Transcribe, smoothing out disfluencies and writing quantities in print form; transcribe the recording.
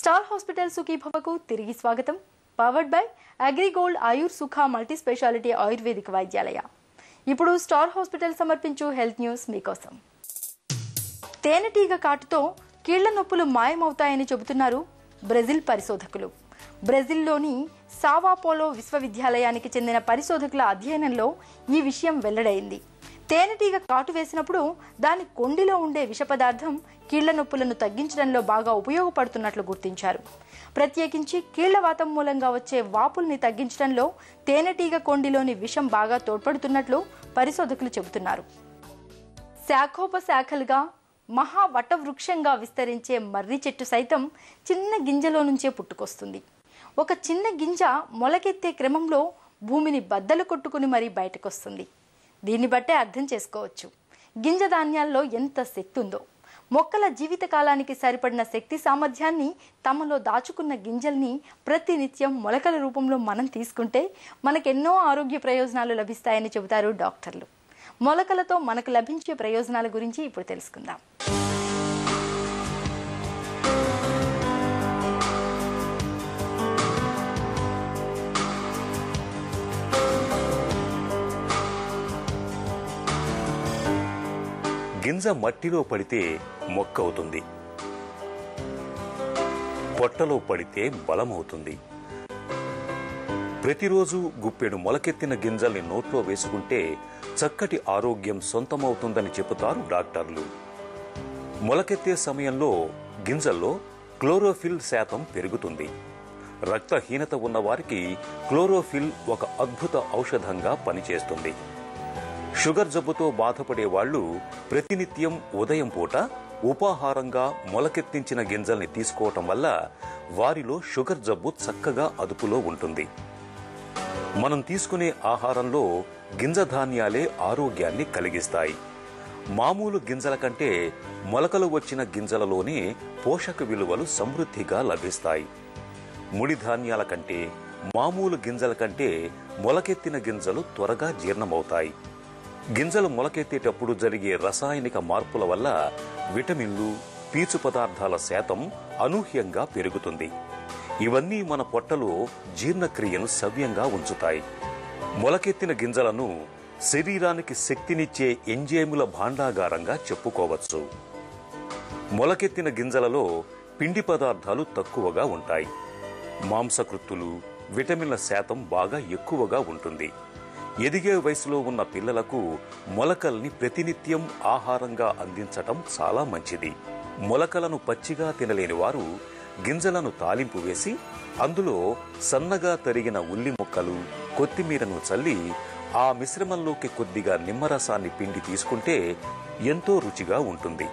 Star hospital సుఖీభవకు తిరిగి స్వాగతం. Powered by AgriGold ఆయుర్ సుఖ మల్టీ స్పెషాలిటీ ఆయుర్వేదిక వైద్యాలయ. ఇప్పుడు స్టార్ హాస్పిటల్ సమర్పించు హెల్త్ న్యూస్ మీకోసం. తేనెటీగ కాటుతో కీళ్ల నొప్పులు మాయమవుతాయని చెబుతున్నారు బ్రెజిల్ పరిశోధకులు. బ్రెజిల్లోని సావాపోలో విశ్వవిద్యాలయానికి చెందిన పరిశోధకుల అధ్యయనంలో ఈ విషయం వెల్లడైంది. తేనెటీగ కాటు వేసినప్పుడు దాని కొండిలో ఉండే విష పదార్థం కీళ్ల నొప్పులను తగ్గించడంలో బాగా ఉపయోగపడుతున్నట్లు గుర్తించారు. ప్రత్యేకించి కీళ్లవాతం మూలంగా వచ్చే వాపుల్ని తగ్గించడంలో తేనెటీగ కొండిలోని విషం బాగా తోడ్పడుతున్నట్లు పరిశోధకులు చెబుతున్నారు. శాఖోపశాఖలుగా మహా వటవృక్షంగా విస్తరించే మర్రి చెట్టు సైతం చిన్న గింజలో నుంచే పుట్టుకొస్తుంది. ఒక చిన్న గింజ మొలకెత్తే క్రమంలో భూమిని బద్దలు కొట్టుకుని మరీ బయటకొస్తుంది. దీన్ని బట్టే అర్థం చేసుకోవచ్చు గింజ ధాన్యాల్లో ఎంత శక్తి ఉందో. మొక్కల జీవిత కాలానికి సరిపడిన శక్తి సామర్థ్యాన్ని తమలో దాచుకున్న గింజల్ని ప్రతినిత్యం మొలకల రూపంలో మనం తీసుకుంటే మనకెన్నో ఆరోగ్య ప్రయోజనాలు లభిస్తాయని చెబుతారు డాక్టర్లు. మొలకలతో మనకు లభించే ప్రయోజనాల గురించి ఇప్పుడు తెలుసుకుందాం. గింజ మట్టిలో పడితే మొక్క అవుతుంది, పొట్టలో పడితే బలమవుతుంది. ప్రతిరోజు గుప్పెడు మొలకెత్తిన గింజల్ని నోట్లో వేసుకుంటే చక్కటి ఆరోగ్యం సొంతమవుతుందని చెబుతారు డాక్టర్లు. మొలకెత్తే సమయంలో గింజల్లో క్లోరోఫిల్ శాతం పెరుగుతుంది. రక్తహీనత ఉన్న వారికి క్లోరోఫిల్ ఒక అద్భుత ఔషధంగా పనిచేస్తుంది. షుగర్ జబ్బుతో బాధపడే వాళ్లు ప్రతినిత్యం ఉదయం పూట ఉపాహారంగా మొలకెత్తించిన గింజల్ని తీసుకోవటం వల్ల వారిలో షుగర్ జబ్బు చక్కగా అదుపులో ఉంటుంది. మనం తీసుకునే ఆహారంలో గింజ ధాన్యాలే ఆరోగ్యాన్ని కలిగిస్తాయి. మామూలు గింజల కంటే మొలకలు వచ్చిన గింజలలోనే పోషక విలువలు సమృద్ధిగా లభిస్తాయి. ముడి ధాన్యాల కంటే మామూలు గింజల కంటే మొలకెత్తిన గింజలు త్వరగా జీర్ణమవుతాయి. గింజలు మొలకెత్తేటప్పుడు జరిగే రసాయనిక మార్పుల వల్ల విటమిన్లు, పీచు పదార్థాల శాతం అనూహ్యంగా పెరుగుతుంది. ఇవన్నీ మన పొట్టలో జీర్ణక్రియను సవ్యంగా ఉంచుతాయి. మొలకెత్తిన గింజలను శరీరానికి శక్తినిచ్చే ఎంజైముల భాండాగారంగా చెప్పుకోవచ్చు. మొలకెత్తిన గింజలలో పిండి పదార్థాలు తక్కువగా ఉంటాయి. మాంసకృత్తులు, విటమిన్ల శాతం బాగా ఎక్కువగా ఉంటుంది. ఎదిగే వయసులో ఉన్న పిల్లలకు మొలకల్ని ప్రతినిత్యం ఆహారంగా అందించటం చాలా మంచిది. మొలకలను పచ్చిగా తినలేని వారు గింజలను తాలింపు వేసి అందులో సన్నగా తరిగిన ఉల్లి ముక్కలు, కొత్తిమీరను చల్లి ఆ మిశ్రమంలోకి కొద్దిగా నిమ్మరసాన్ని పిండి తీసుకుంటే ఎంతో రుచిగా ఉంటుంది.